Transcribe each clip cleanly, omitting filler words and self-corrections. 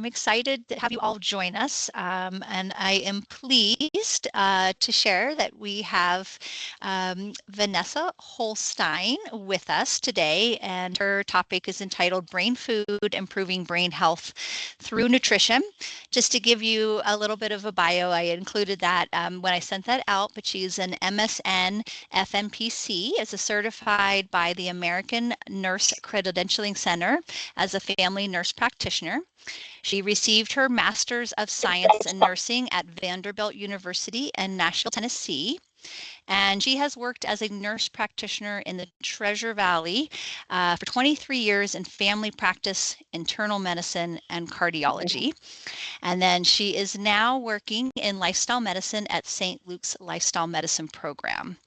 I'm excited to have you all join us, and I am pleased to share that we have Vanessa Holstine with us today, and her topic is entitled Brain Food, Improving Brain Health Through Nutrition. Just to give you a little bit of a bio, I included that when I sent that out, but she's an MSN FNPC, as a certified by the American Nurse Credentialing Center as a family nurse practitioner. She received her Master's of Science in Nursing at Vanderbilt University in Nashville, Tennessee. And she has worked as a nurse practitioner in the Treasure Valley for 23 years in family practice, internal medicine, and cardiology. And then she is now working in lifestyle medicine at St. Luke's Lifestyle Medicine Program.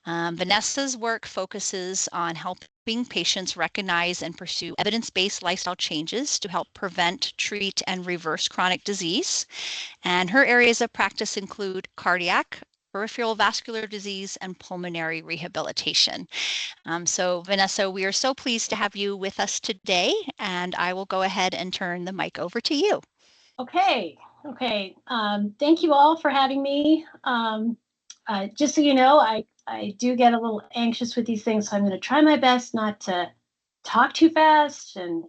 Vanessa's work focuses on helping patients recognize and pursue evidence-based lifestyle changes to help prevent, treat, and reverse chronic disease. And her areas of practice include cardiac, peripheral vascular disease, and pulmonary rehabilitation. So Vanessa, we are so pleased to have you with us today, and I will go ahead and turn the mic over to you. Okay. Thank you all for having me. Just so you know, I do get a little anxious with these things, so I'm going to try my best not to talk too fast and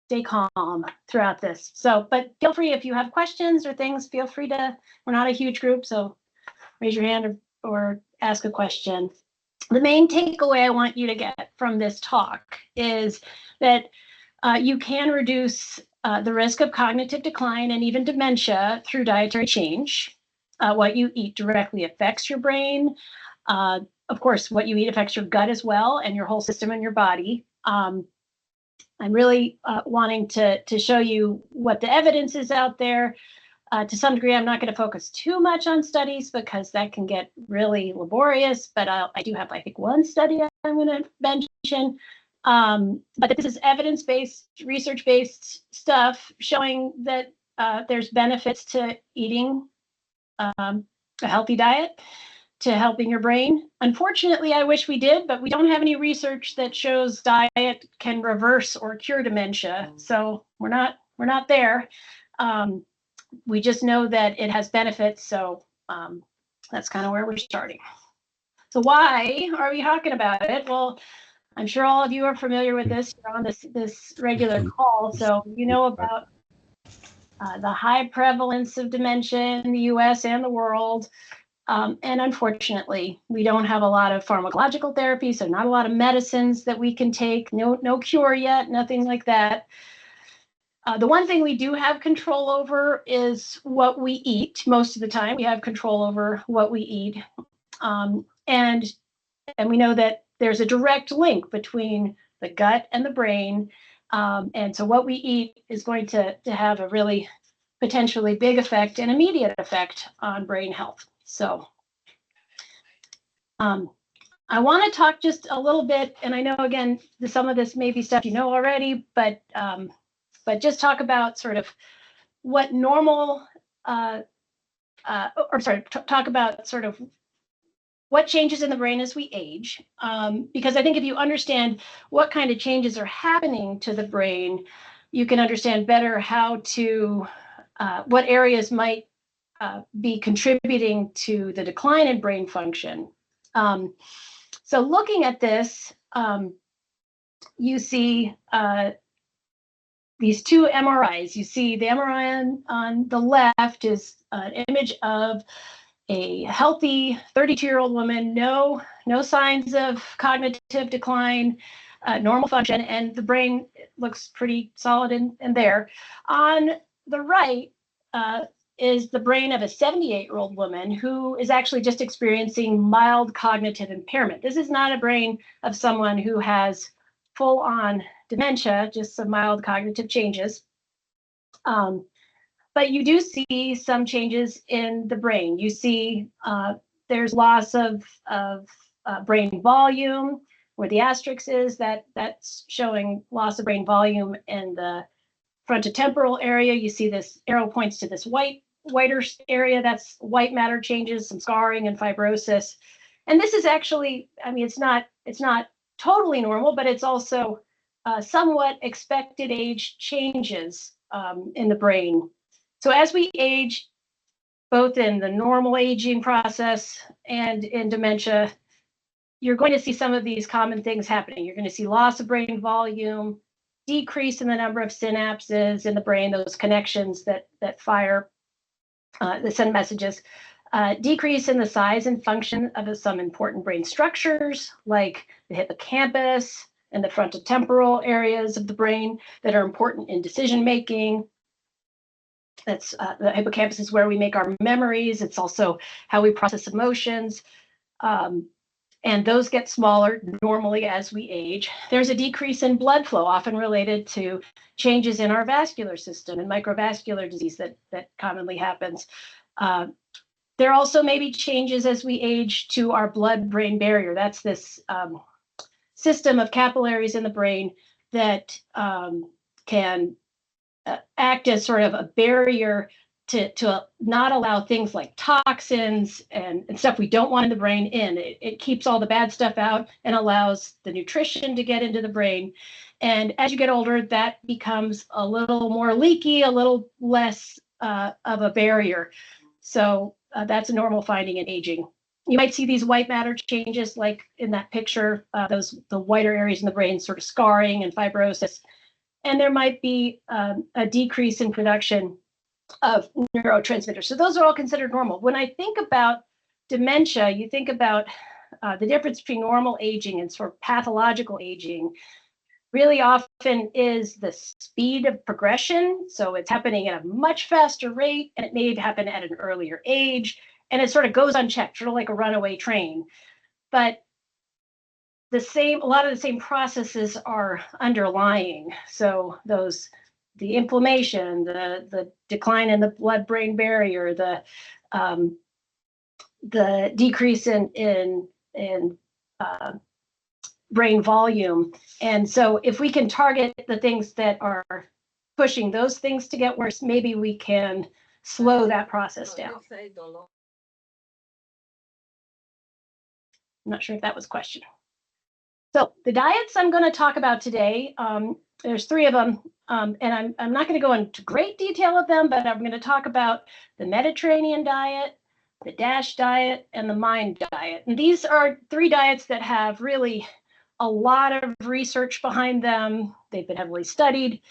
stay calm throughout this. So, but feel free if you have questions or things, feel free to, we're not a huge group, so raise your hand or ask a question. The main takeaway I want you to get from this talk is that you can reduce the risk of cognitive decline and even dementia through dietary change. What you eat directly affects your brain. Of course, what you eat affects your gut as well and your whole system in your body. I'm really wanting to show you what the evidence is out there. To some degree, I'm not going to focus too much on studies because that can get really laborious, but I do have, I think, one study I'm going to mention. But this is evidence-based, research-based stuff showing that there's benefits to eating a healthy diet, to helping your brain. Unfortunately, I wish we did, but we don't have any research that shows diet can reverse or cure dementia. So we're not there. We just know that it has benefits. So that's kind of where we're starting. So why are we talking about it? Well, I'm sure all of you are familiar with this. You're on this regular call, so you know about the high prevalence of dementia in the US and the world. And unfortunately, we don't have a lot of pharmacological therapy, so not a lot of medicines that we can take. No cure yet, nothing like that. The one thing we do have control over is what we eat. Most of the time, we have control over what we eat. And we know that there's a direct link between the gut and the brain. And so what we eat is going to have a really potentially big effect and immediate effect on brain health. So I want to talk just a little bit, and I know, again, some of this may be stuff you know already, but just talk about sort of what normal, talk about sort of what changes in the brain as we age, because I think if you understand what kind of changes are happening to the brain, you can understand better how to, what areas might be contributing to the decline in brain function. So looking at this, you see these two MRIs. You see the MRI on the left is an image of a healthy 32-year-old woman, no signs of cognitive decline, normal function, and the brain looks pretty solid in there. On the right is the brain of a 78-year-old woman who is actually just experiencing mild cognitive impairment. This is not a brain of someone who has full-on dementia, just some mild cognitive changes. But you do see some changes in the brain. You see there's loss of brain volume, where the asterisk is, that's showing loss of brain volume in the frontotemporal area. You see this arrow points to this whiter area, that's white matter changes, some scarring and fibrosis. And this is actually, I mean, it's not totally normal, but it's also somewhat expected age changes in the brain. So as we age, both in the normal aging process and in dementia, you're going to see some of these common things happening. You're going to see loss of brain volume, decrease in the number of synapses in the brain, those connections that fire, that send messages, decrease in the size and function of some important brain structures like the hippocampus and the frontotemporal areas of the brain that are important in decision making. That's the hippocampus is where we make our memories. It's also how we process emotions. And those get smaller normally as we age. There's a decrease in blood flow, often related to changes in our vascular system and microvascular disease that commonly happens. There also may be changes as we age to our blood-brain barrier. That's this system of capillaries in the brain that can act as sort of a barrier to not allow things like toxins and stuff we don't want in the brain in. It keeps all the bad stuff out and allows the nutrition to get into the brain. And as you get older, that becomes a little more leaky, a little less of a barrier. So that's a normal finding in aging. You might see these white matter changes like in that picture, the whiter areas in the brain sort of scarring and fibrosis. And there might be a decrease in production of neurotransmitters. So those are all considered normal. When I think about dementia, you think about the difference between normal aging and sort of pathological aging really often is the speed of progression. So it's happening at a much faster rate, and it may happen at an earlier age, and it sort of goes unchecked, sort of like a runaway train. But a lot of the same processes are underlying. So the inflammation, the decline in the blood-brain barrier, the decrease in brain volume. And so if we can target the things that are pushing those things to get worse, maybe we can slow that process down. I'm not sure if that was a question. So the diets I'm going to talk about today, there's 3 of them, and I'm not going to go into great detail of them, but I'm going to talk about the Mediterranean diet, the DASH diet, and the MIND diet. And these are 3 diets that have really a lot of research behind them. They've been heavily studied,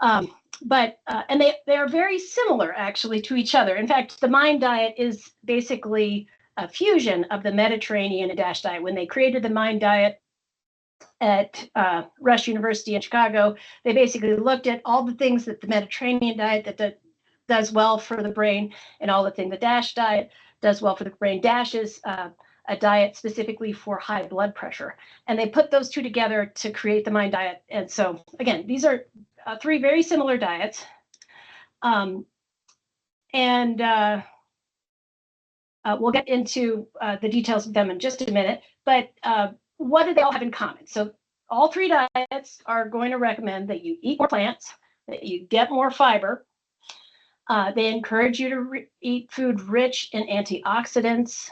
and they are very similar actually to each other. In fact, the MIND diet is basically a fusion of the Mediterranean and DASH diet. When they created the MIND diet at Rush University in Chicago, they basically looked at all the things that the Mediterranean diet that does well for the brain and all the things the DASH diet does well for the brain. DASH is a diet specifically for high blood pressure. And they put those 2 together to create the MIND diet. And so again, these are 3 very similar diets. We'll get into the details of them in just a minute, but what do they all have in common? So all 3 diets are going to recommend that you eat more plants, that you get more fiber. They encourage you to eat food rich in antioxidants.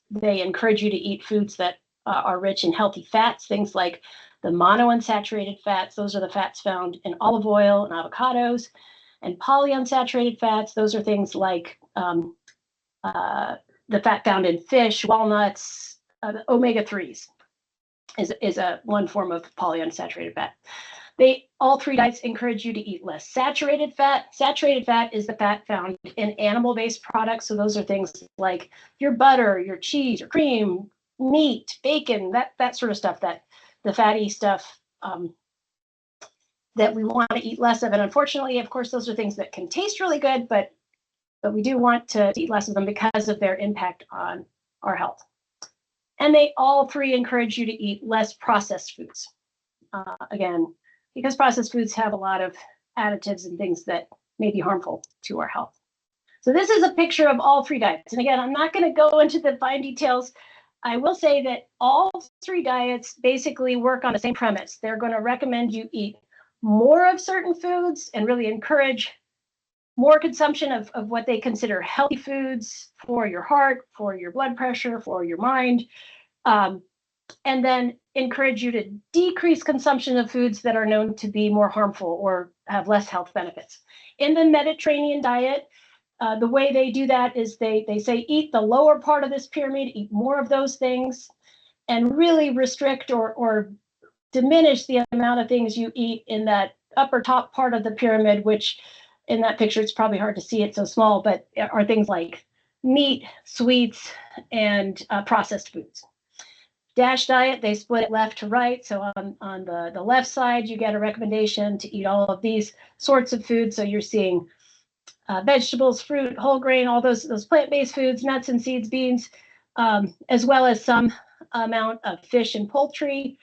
They encourage you to eat foods that are rich in healthy fats, things like the monounsaturated fats. Those are the fats found in olive oil and avocados. And polyunsaturated fats, those are things like the fat found in fish, walnuts, omega-3s is one form of polyunsaturated fat. All 3 diets encourage you to eat less saturated fat. Saturated fat is the fat found in animal-based products. So those are things like your butter, your cheese, your cream, meat, bacon, that sort of stuff, that the fatty stuff that we want to eat less of. And unfortunately, of course, those are things that can taste really good, but we do want to eat less of them because of their impact on our health. And they all 3 encourage you to eat less processed foods. Again, because processed foods have a lot of additives and things that may be harmful to our health. So this is a picture of all 3 diets. And again, I'm not going to go into the fine details. I will say that all 3 diets basically work on the same premise. They're going to recommend you eat more of certain foods and really encourage more consumption of what they consider healthy foods for your heart, for your blood pressure, for your mind. and then encourage you to decrease consumption of foods that are known to be more harmful or have less health benefits. In the Mediterranean diet, the way they do that is they say eat the lower part of this pyramid, eat more of those things, and really restrict or diminish the amount of things you eat in that upper top part of the pyramid, which in that picture, it's probably hard to see, it's so small, but are things like meat, sweets, and processed foods. DASH diet, they split it left to right. So on the left side, you get a recommendation to eat all of these sorts of foods. So you're seeing vegetables, fruit, whole grain, all those plant-based foods, nuts and seeds, beans, as well as some amount of fish and poultry,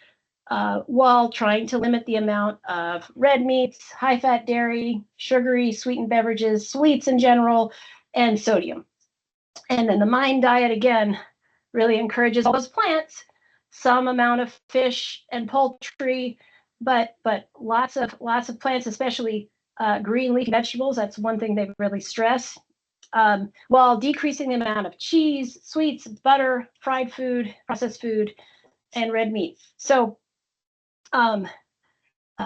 while trying to limit the amount of red meats, high-fat dairy, sugary, sweetened beverages, sweets in general, and sodium. And then the MIND diet, again, really encourages all those plants, some amount of fish and poultry, but lots of plants, especially green leafy vegetables. That's one thing they really stress, while decreasing the amount of cheese, sweets, butter, fried food, processed food, and red meat. So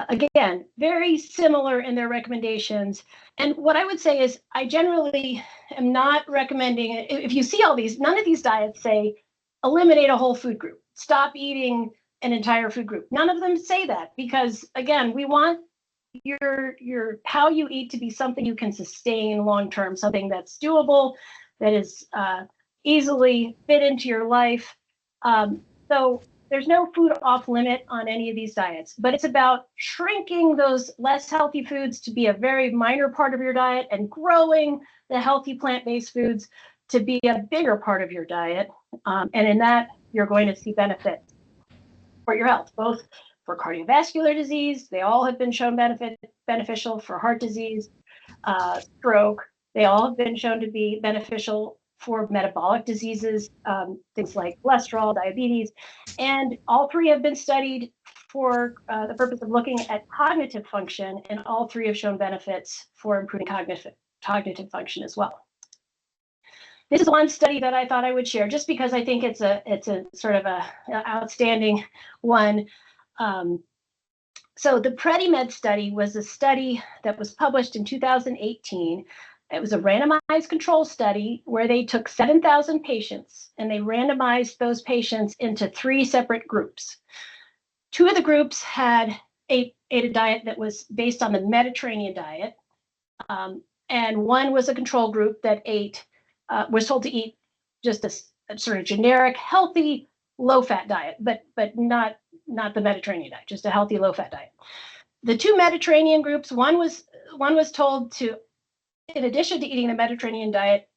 again, very similar in their recommendations. And what I would say is I generally am not recommending it. If you see all these, none of these diets say eliminate a whole food group, stop eating an entire food group. None of them say that, because again, we want your how you eat to be something you can sustain long term, something that's doable, that is easily fit into your life. So there's no food off limit on any of these diets, but it's about shrinking those less healthy foods to be a very minor part of your diet and growing the healthy plant-based foods to be a bigger part of your diet. And in that, you're going to see benefit for your health, both for cardiovascular disease. They all have been shown beneficial for heart disease, stroke. They all have been shown to be beneficial for metabolic diseases, things like cholesterol, diabetes, and all three have been studied for the purpose of looking at cognitive function, and all three have shown benefits for improving cognitive function as well. This is one study that I thought I would share, just because I think it's a sort of a outstanding one. So the PREDIMED study was a study that was published in 2018. It was a randomized control study where they took 7,000 patients and they randomized those patients into 3 separate groups. 2 of the groups ate a diet that was based on the Mediterranean diet, and 1 was a control group that was told to eat just a sort of generic, healthy, low-fat diet, but not the Mediterranean diet, just a healthy, low-fat diet. The 2 Mediterranean groups, one was told to, in addition to eating the Mediterranean diet,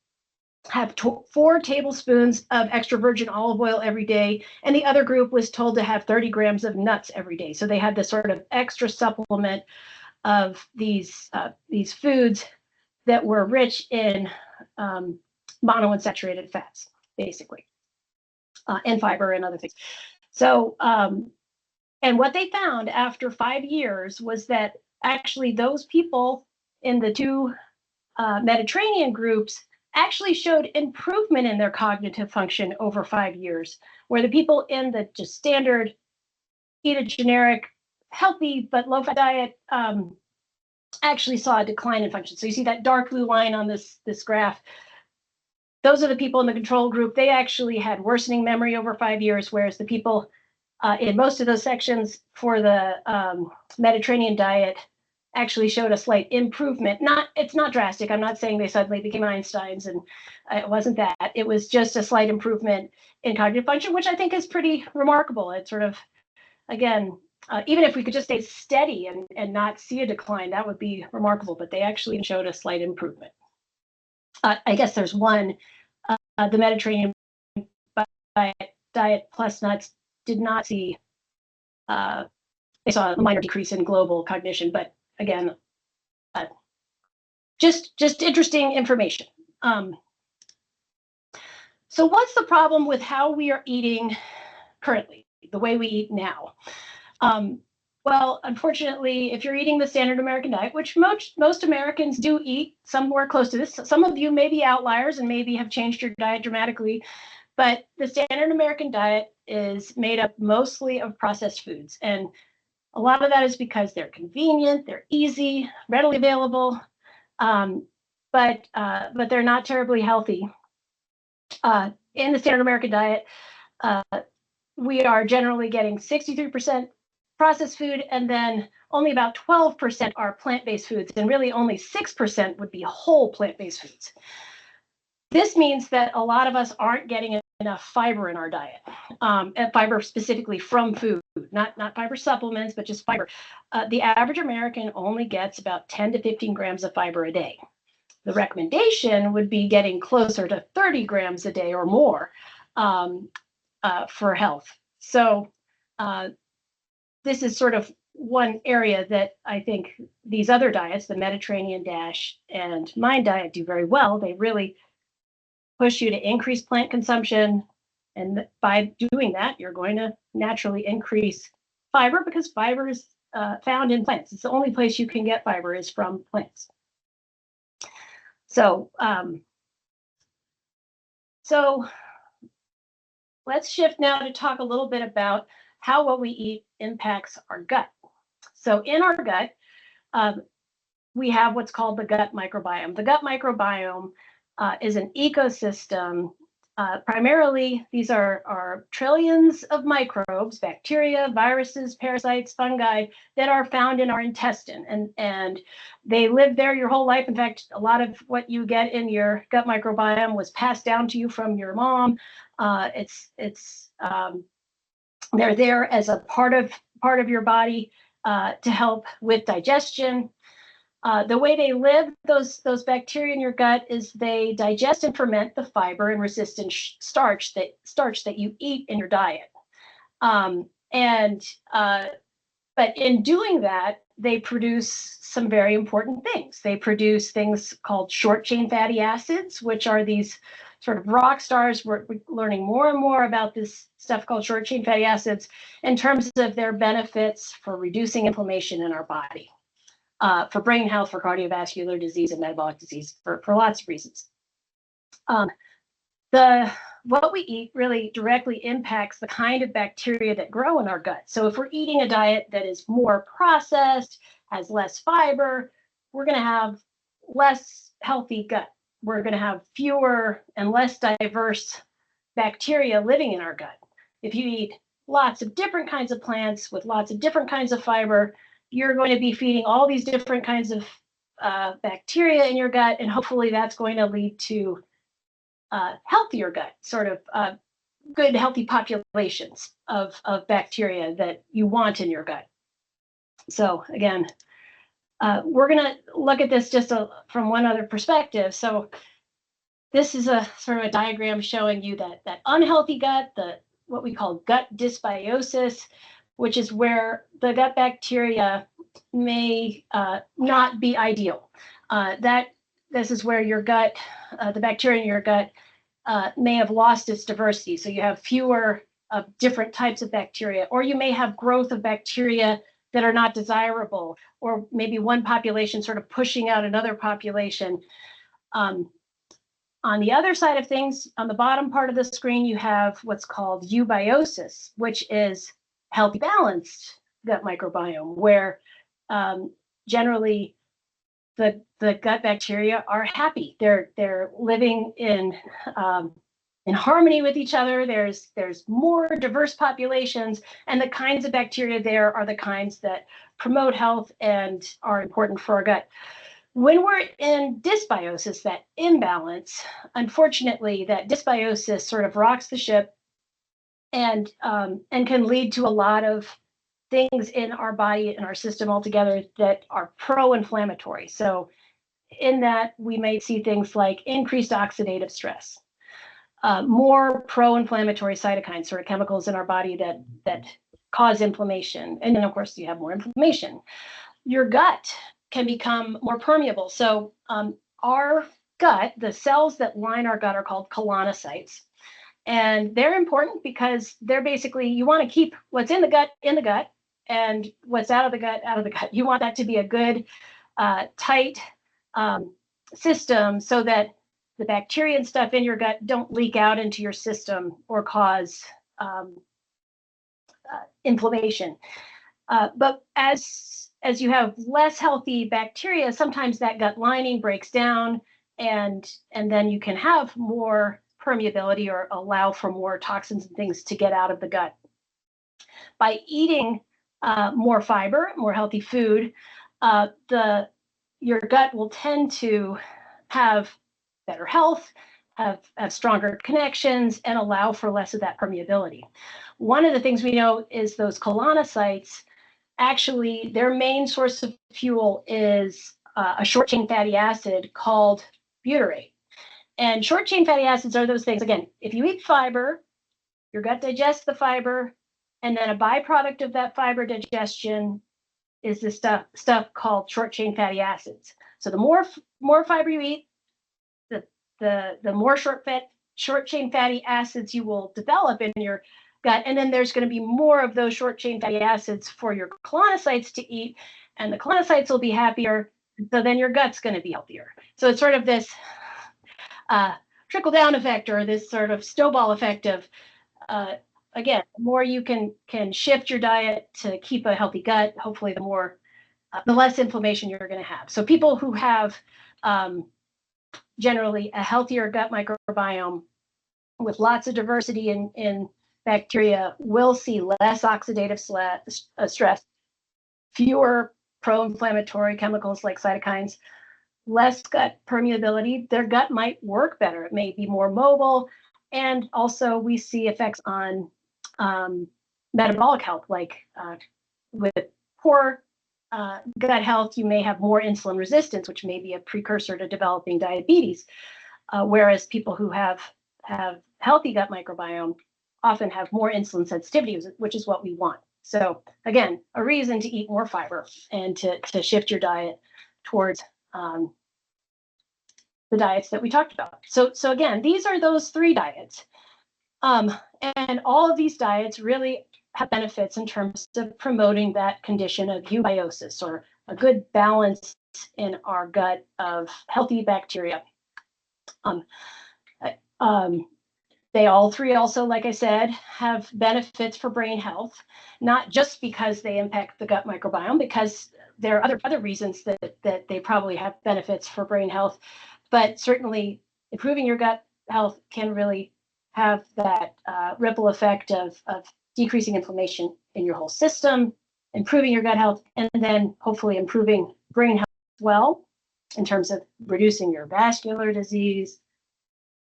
have 4 tablespoons of extra virgin olive oil every day, and the other group was told to have 30 grams of nuts every day. So they had this sort of extra supplement of these foods that were rich in monounsaturated fats, basically, and fiber and other things. So, and what they found after 5 years was that actually those people in the 2 Mediterranean groups actually showed improvement in their cognitive function over 5 years, where the people in the just standard eat a generic, healthy but low-fat diet actually saw a decline in function. So you see that dark blue line on this graph. Those are the people in the control group. They actually had worsening memory over 5 years, whereas the people in most of those sections for the Mediterranean diet actually showed a slight improvement. It's not drastic. I'm not saying they suddenly became Einsteins, and it wasn't that. It was just a slight improvement in cognitive function, which I think is pretty remarkable. It's sort of, again, even if we could just stay steady and not see a decline, that would be remarkable. But they actually showed a slight improvement. I guess there's one, the Mediterranean diet plus nuts did not see, they saw a minor decrease in global cognition, but again, just interesting information. So what's the problem with how we are eating currently, the way we eat now? Well, unfortunately, if you're eating the standard American diet, which most Americans do eat somewhere close to this, some of you may be outliers and maybe have changed your diet dramatically, but the standard American diet is made up mostly of processed foods. And a lot of that is because they're convenient, they're easy, readily available, but they're not terribly healthy. In the standard American diet, we are generally getting 63% processed food, and then only about 12% are plant-based foods, and really only 6% would be whole plant-based foods. This means that a lot of us aren't getting enough fiber in our diet, and fiber specifically from food, not fiber supplements, but just fiber. The average American only gets about 10 to 15 grams of fiber a day. The recommendation would be getting closer to 30 grams a day or more for health. So this is sort of one area that I think these other diets, the Mediterranean DASH and Mind diet, do very well. They really push you to increase plant consumption. And by doing that, you're going to naturally increase fiber, because fiber is found in plants. It's the only place you can get fiber is from plants. So let's shift now to talk a little bit about how what we eat impacts our gut. So in our gut, we have what's called the gut microbiome. The gut microbiome is an ecosystem. Primarily, these are trillions of microbes, bacteria, viruses, parasites, fungi that are found in our intestine, and they live there your whole life. In fact, a lot of what you get in your gut microbiome was passed down to you from your mom. They're there as a part of your body to help with digestion. The way they live, those bacteria in your gut, is they digest and ferment the fiber and resistant starch that you eat in your diet. But in doing that, they produce some very important things. They produce things called short chain fatty acids, which are these sort of rock stars. We're learning more and more about this stuff called short chain fatty acids in terms of their benefits for reducing inflammation in our body. For brain health, for cardiovascular disease and metabolic disease, for lots of reasons. What we eat really directly impacts the kind of bacteria that grow in our gut. So if we're eating a diet that is more processed, has less fiber, we're going to have less healthy gut. We're going to have fewer and less diverse bacteria living in our gut. If you eat lots of different kinds of plants with lots of different kinds of fiber, you're going to be feeding all these different kinds of bacteria in your gut, and hopefully that's going to lead to healthier gut, sort of good, healthy populations of bacteria that you want in your gut. So again, we're going to look at this just from one other perspective. So this is a sort of a diagram showing you that unhealthy gut, what we call gut dysbiosis, which is where the gut bacteria may not be ideal. This is where your gut, the bacteria in your gut may have lost its diversity. So you have fewer different types of bacteria, or you may have growth of bacteria that are not desirable, or maybe one population sort of pushing out another population. On the other side of things, on the bottom part of the screen, you have what's called eubiosis, which is healthy, balanced gut microbiome, where generally the gut bacteria are happy. They're living in harmony with each other. There's more diverse populations, and the kinds of bacteria there are the kinds that promote health and are important for our gut. When we're in dysbiosis, that imbalance, unfortunately, that dysbiosis sort of rocks the ship and can lead to a lot of things in our body and our system altogether that are pro-inflammatory. So in that, we may see things like increased oxidative stress, more pro-inflammatory cytokines, sort of chemicals in our body that cause inflammation. And then, of course, you have more inflammation. Your gut can become more permeable. So our gut, the cells that line our gut, are called colonocytes. And they're important because they're basically, you want to keep what's in the gut, and what's out of the gut, out of the gut. You want that to be a good, tight system so that the bacteria and stuff in your gut don't leak out into your system or cause inflammation. But as you have less healthy bacteria, sometimes that gut lining breaks down, and then you can have more permeability or allow for more toxins and things to get out of the gut. By eating more fiber, more healthy food, your gut will tend to have better health, have stronger connections, and allow for less of that permeability. One of the things we know is those colonocytes, actually, their main source of fuel is a short-chain fatty acid called butyrate. And short-chain fatty acids are those things, again, if you eat fiber, your gut digests the fiber, and then a byproduct of that fiber digestion is this stuff called short-chain fatty acids. So the more fiber you eat, the more short-chain fatty acids you will develop in your gut, and then there's going to be more of those short-chain fatty acids for your colonocytes to eat, and the colonocytes will be happier, so then your gut's going to be healthier. So it's sort of this trickle-down effect, or this sort of snowball effect of, again, the more you can shift your diet to keep a healthy gut, hopefully the less inflammation you're going to have. So people who have generally a healthier gut microbiome with lots of diversity in bacteria will see less oxidative stress, fewer pro-inflammatory chemicals like cytokines, less gut permeability. Their gut might work better. It may be more mobile. And also we see effects on metabolic health, like with poor gut health, you may have more insulin resistance, which may be a precursor to developing diabetes. Whereas people who have healthy gut microbiome often have more insulin sensitivity, which is what we want. So again, a reason to eat more fiber and to shift your diet towards the diets that we talked about. So again, these are those 3 diets. And all of these diets really have benefits in terms of promoting that condition of eubiosis, or a good balance in our gut of healthy bacteria. They all 3 also, like I said, have benefits for brain health, not just because they impact the gut microbiome, because there are other reasons that they probably have benefits for brain health, but certainly improving your gut health can really have that ripple effect of decreasing inflammation in your whole system, improving your gut health, and then hopefully improving brain health as well, in terms of reducing your vascular disease,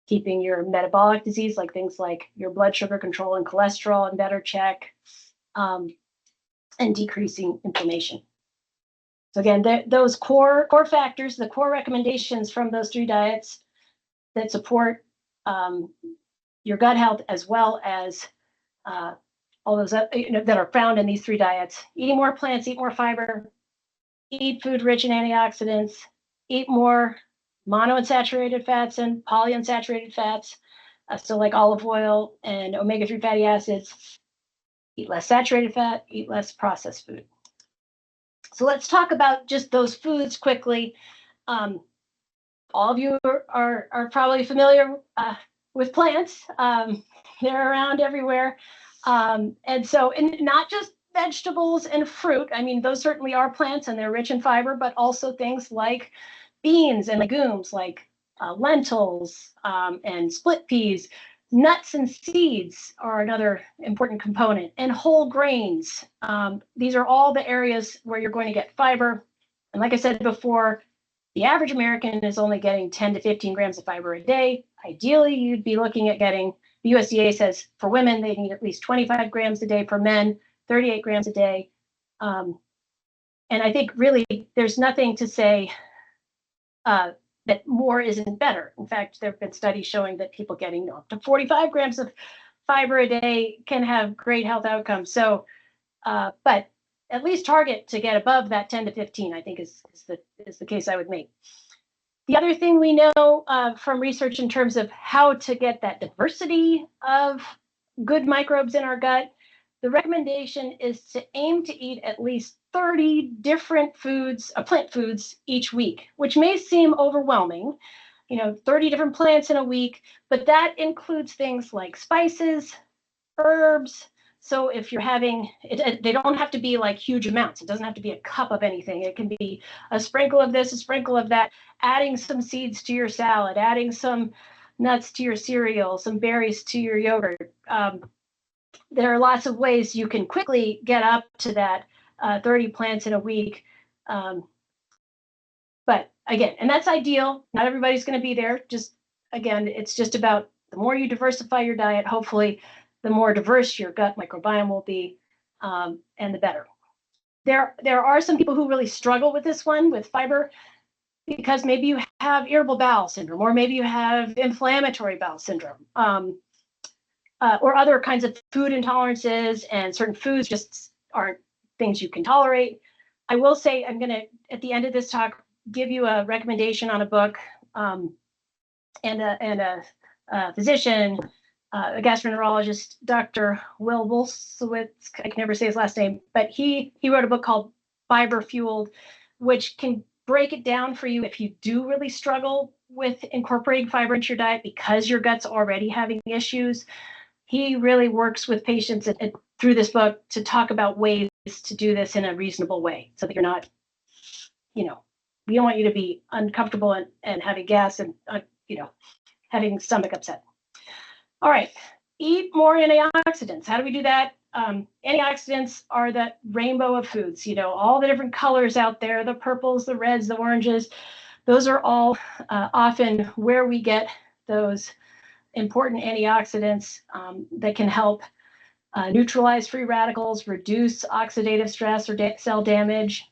keeping your metabolic disease, like things like your blood sugar control and cholesterol in better check, and decreasing inflammation. So again, those core factors, the core recommendations from those 3 diets that support your gut health, as well as all those that are found in these 3 diets: eating more plants, eat more fiber, eat food rich in antioxidants, eat more monounsaturated fats and polyunsaturated fats, so like olive oil and omega-3 fatty acids, eat less saturated fat, eat less processed food. So let's talk about just those foods quickly. All of you are probably familiar with plants. They're around everywhere. And not just vegetables and fruit. I mean, those certainly are plants and they're rich in fiber, but also things like beans and legumes, like lentils and split peas. Nuts and seeds are another important component, and whole grains. These are all the areas where you're going to get fiber. And like I said before, the average American is only getting 10 to 15 grams of fiber a day. Ideally, you'd be looking at getting, the USDA says for women, they need at least 25 grams a day, for men, 38 grams a day. And I think really there's nothing to say that more isn't better. In fact, there have been studies showing that people getting up to 45 grams of fiber a day can have great health outcomes. So, but at least target to get above that 10 to 15, I think is the case I would make. The other thing we know from research in terms of how to get that diversity of good microbes in our gut, the recommendation is to aim to eat at least 30 different foods, plant foods each week, which may seem overwhelming, 30 different plants in a week, but that includes things like spices, herbs, So if you're having it, they don't have to be like huge amounts. It doesn't have to be a cup of anything. It can be a sprinkle of this, a sprinkle of that, adding some seeds to your salad, adding some nuts to your cereal, some berries to your yogurt. There are lots of ways you can quickly get up to that 30 plants in a week. But again, and that's ideal. Not everybody's going to be there. Just again, it's just about the more you diversify your diet, hopefully, the more diverse your gut microbiome will be, and the better. There are some people who really struggle with this one, with fiber, because maybe you have irritable bowel syndrome, or maybe you have inflammatory bowel syndrome, or other kinds of food intolerances, and certain foods just aren't things you can tolerate. I will say, I'm going to, at the end of this talk, give you a recommendation on a book, and a physician, a gastroenterologist, Dr. Will Wolfowitz. I can never say his last name, but he wrote a book called Fiber Fueled, which can break it down for you if you do really struggle with incorporating fiber into your diet because your gut's already having issues. He really works with patients through this book to talk about ways to do this in a reasonable way, so that you're not, we don't want you to be uncomfortable and having gas and, having stomach upset. All right, eat more antioxidants. How do we do that? Antioxidants are that rainbow of foods, all the different colors out there, the purples, the reds, the oranges. Those are all often where we get those important antioxidants that can help neutralize free radicals, reduce oxidative stress or cell damage.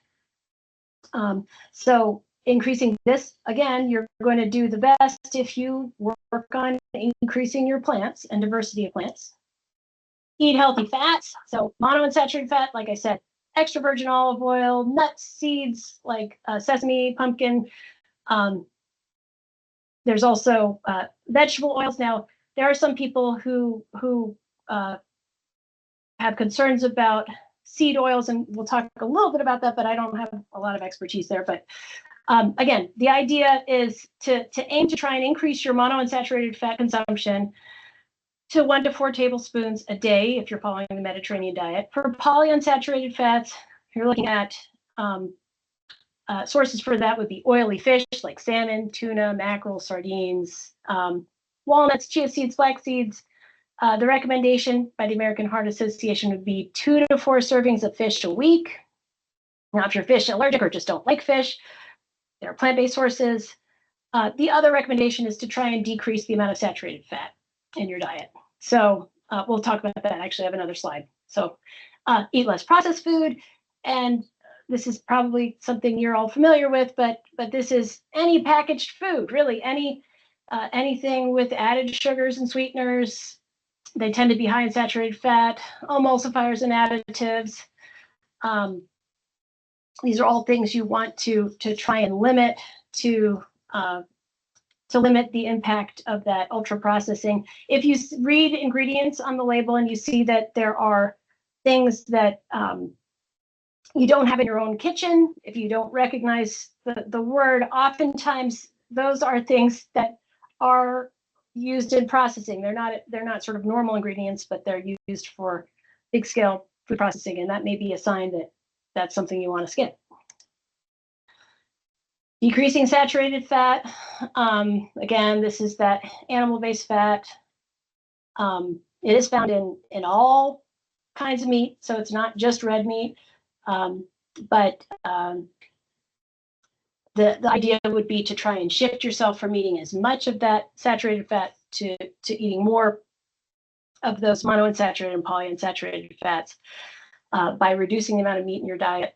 So increasing this, again, you're going to do the best if you work on increasing your plants and diversity of plants. Eat healthy fats. So monounsaturated fat, like I said, extra virgin olive oil, nuts, seeds like sesame, pumpkin. There's also vegetable oils. Now, there are some people who have concerns about seed oils, and we'll talk a little bit about that, but I don't have a lot of expertise there. But again, the idea is to aim to try and increase your monounsaturated fat consumption to 1 to 4 tablespoons a day if you're following the Mediterranean diet. For polyunsaturated fats, you're looking at sources for that would be oily fish like salmon, tuna, mackerel, sardines, walnuts, chia seeds, flax seeds. The recommendation by the American Heart Association would be 2 to 4 servings of fish a week. Now, if you're fish allergic or just don't like fish, there are plant-based sources. The other recommendation is to try and decrease the amount of saturated fat in your diet. So we'll talk about that. Actually, I have another slide. So eat less processed food. And this is probably something you're all familiar with, but this is any packaged food, really, anything with added sugars and sweeteners. They tend to be high in saturated fat, emulsifiers and additives. These are all things you want to try and limit to limit the impact of that ultra processing. If you read ingredients on the label and you see that there are things that you don't have in your own kitchen, if you don't recognize the word, oftentimes those are things that are used in processing. They're not sort of normal ingredients, but they're used for big scale food processing, and that may be a sign that that's something you want to skip. Decreasing saturated fat. Again, this is that animal-based fat. It is found in all kinds of meat, so it's not just red meat. But the idea would be to try and shift yourself from eating as much of that saturated fat to eating more of those monounsaturated and polyunsaturated fats by reducing the amount of meat in your diet,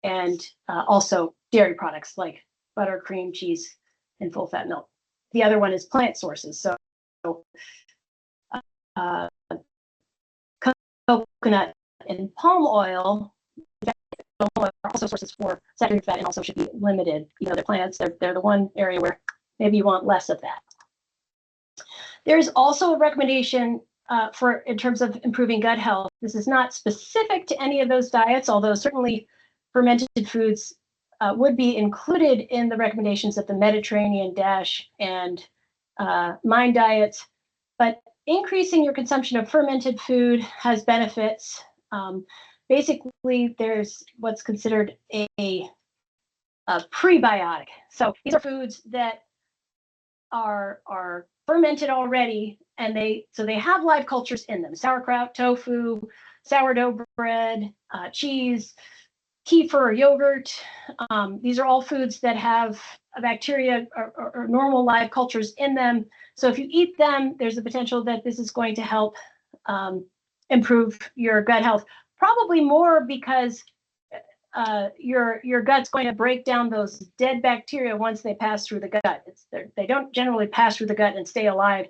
and also dairy products like butter, cream, cheese, and full-fat milk. The other one is plant sources. So coconut and palm oil are also sources for saturated fat and also should be limited. They're plants. They're the one area where maybe you want less of that. There's also a recommendation in terms of improving gut health. This is not specific to any of those diets, although certainly fermented foods would be included in the recommendations of the Mediterranean, DASH, and MIND diets. But increasing your consumption of fermented food has benefits. Basically, there's what's considered a prebiotic. So these are foods that are fermented already, and they have live cultures in them: sauerkraut, tofu, sourdough bread, cheese, kefir, yogurt. These are all foods that have a bacteria or normal live cultures in them. So if you eat them, there's a potential that this is going to help improve your gut health. Probably more because your gut's going to break down those dead bacteria once they pass through the gut. They don't generally pass through the gut and stay alive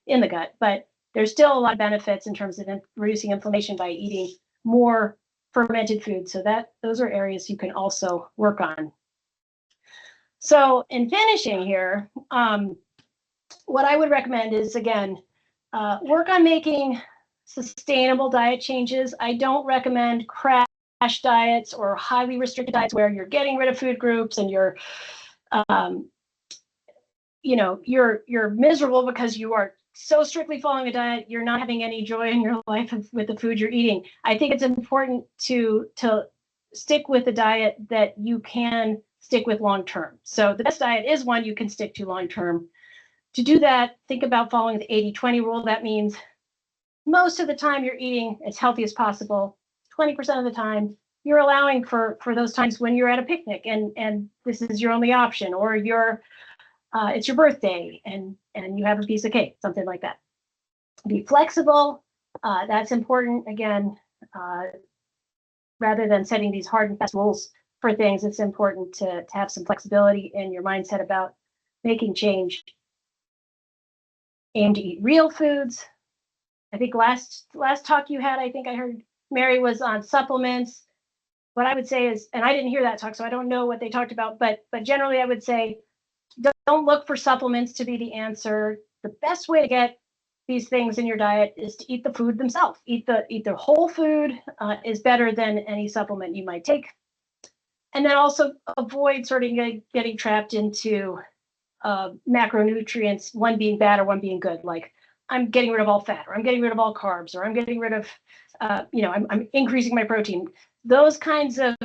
in the gut, but there's still a lot of benefits in terms of reducing inflammation by eating more fermented food. So those are areas you can also work on. So in finishing here, what I would recommend is, again, work on making sustainable diet changes. I don't recommend crash diets or highly restricted diets where you're getting rid of food groups and you're miserable because you are so strictly following a diet, you're not having any joy in your life with the food you're eating. I think it's important to stick with a diet that you can stick with long term. So the best diet is one you can stick to long term. To do that, think about following the 80-20 rule. That means most of the time you're eating as healthy as possible. 20% of the time you're allowing for those times when you're at a picnic and this is your only option, or it's your birthday and you have a piece of cake, something like that. Be flexible. That's important. Again, rather than setting these hard and fast rules for things, it's important to have some flexibility in your mindset about making change. Aim to eat real foods. I think last talk you had, I think I heard Mary, was on supplements. What I would say is, and I didn't hear that talk, so I don't know what they talked about, but generally I would say, don't look for supplements to be the answer. The best way to get these things in your diet is to eat the food themselves. Eat the whole food is better than any supplement you might take. And then also avoid sort of getting trapped into macronutrients, one being bad or one being good. Like, I'm getting rid of all fat, or I'm getting rid of all carbs, or I'm getting rid of, I'm increasing my protein. Those kinds of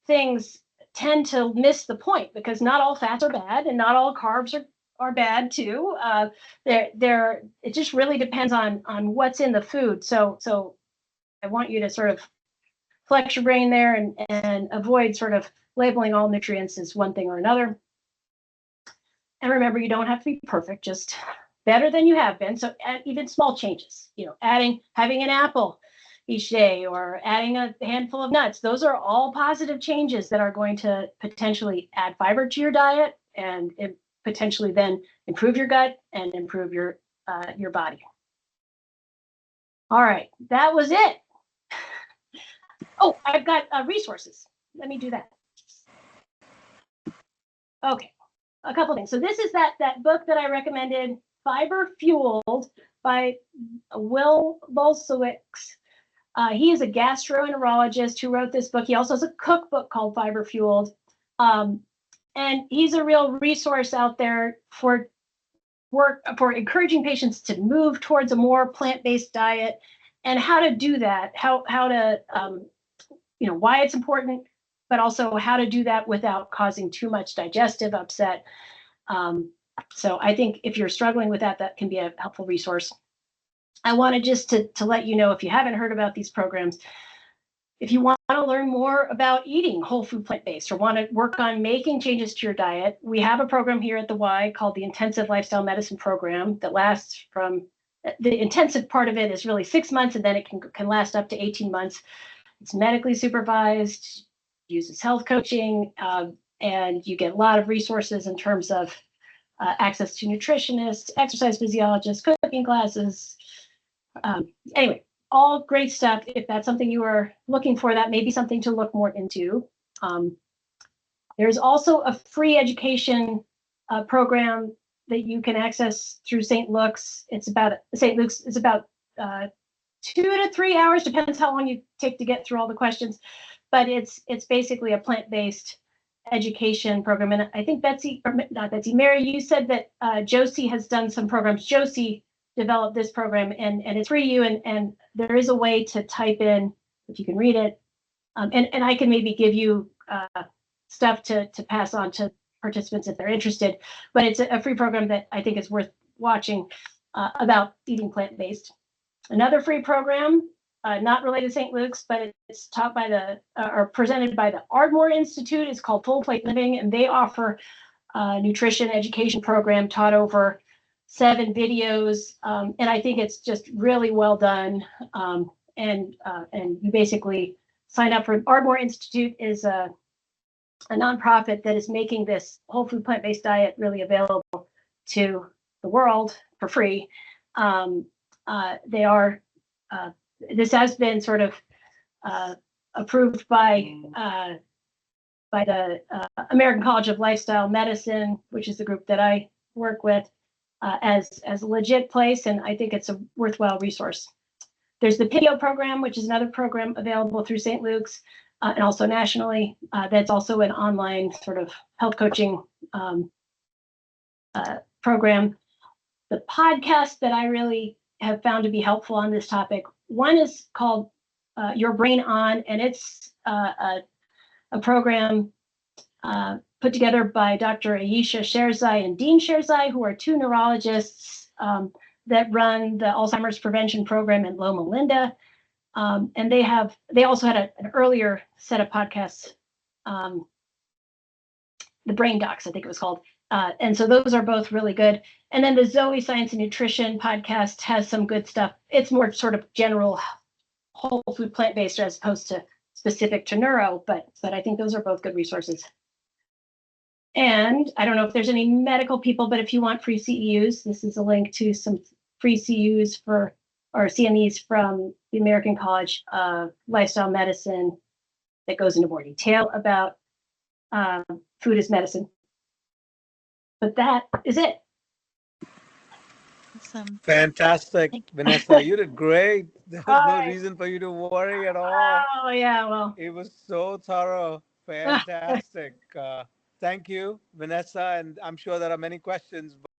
things tend to miss the point, because not all fats are bad and not all carbs are bad too. It just really depends on what's in the food. So I want you to sort of flex your brain there and avoid sort of labeling all nutrients as one thing or another. And remember, you don't have to be perfect, just better than you have been. So even small changes, having an apple each day or adding a handful of nuts, those are all positive changes that are going to potentially add fiber to your diet and potentially then improve your gut and improve your body. All right, that was it. Oh, I've got resources. Let me do that. Okay, a couple things. So this is that book that I recommended, Fiber Fueled, by Will Bolsewicz. He is a gastroenterologist who wrote this book. He also has a cookbook called Fiber Fueled. And he's a real resource out there for encouraging patients to move towards a more plant-based diet and how to do that, how to, why it's important, but also how to do that without causing too much digestive upset. So I think if you're struggling with that, that can be a helpful resource. I wanted just to let you know, if you haven't heard about these programs, if you want to learn more about eating whole food plant-based or want to work on making changes to your diet, we have a program here at the Y called the Intensive Lifestyle Medicine Program that lasts from, the intensive part of it is really 6 months, and then it can last up to 18 months. It's medically supervised, uses health coaching, and you get a lot of resources in terms of access to nutritionists, exercise physiologists, cooking classes. Anyway, all great stuff. If that's something you are looking for, that may be something to look more into. There's also a free education program that you can access through St. Luke's. St. Luke's is about 2 to 3 hours, depends how long you take to get through all the questions. But it's basically a plant-based education program. And I think Mary, you said that Josie has done some programs. Josie developed this program, and it's free you, and there is a way to type in, if you can read it, and I can maybe give you stuff to pass on to participants if they're interested, but it's a free program that I think is worth watching about eating plant-based. Another free program, not related to St. Luke's, but it's taught by or presented by the Ardmore Institute. It's called Full Plate Living, and they offer a nutrition education program taught over 7 videos, and I think it's just really well done. And you basically sign up for Ardmore Institute is a nonprofit that is making this whole food plant-based diet really available to the world for free. They are this has been sort of approved by the American College of Lifestyle Medicine, which is the group that I work with, as a legit place, and I think it's a worthwhile resource. There's the PIDEO program, which is another program available through St. Luke's and also nationally. That's also an online sort of health coaching program. The podcast that I really have found to be helpful on this topic, one is called Your Brain On, and it's a program put together by Dr. Ayesha Sherzai and Dean Sherzai, who are 2 neurologists that run the Alzheimer's prevention program in Loma Linda. And they also had an earlier set of podcasts, the Brain Docs, I think it was called. And so those are both really good. And then the Zoe Science and Nutrition podcast has some good stuff. It's more sort of general whole food plant-based as opposed to specific to neuro, but I think those are both good resources. And I don't know if there's any medical people, but if you want free CEUs, this is a link to some free CEUs or CMEs from the American College of Lifestyle Medicine that goes into more detail about food as medicine. But that is it. Awesome. Fantastic, Vanessa. You did great. There's no reason for you to worry at all. Oh, yeah, well. It was so thorough. Fantastic. Thank you, Vanessa. And I'm sure there are many questions.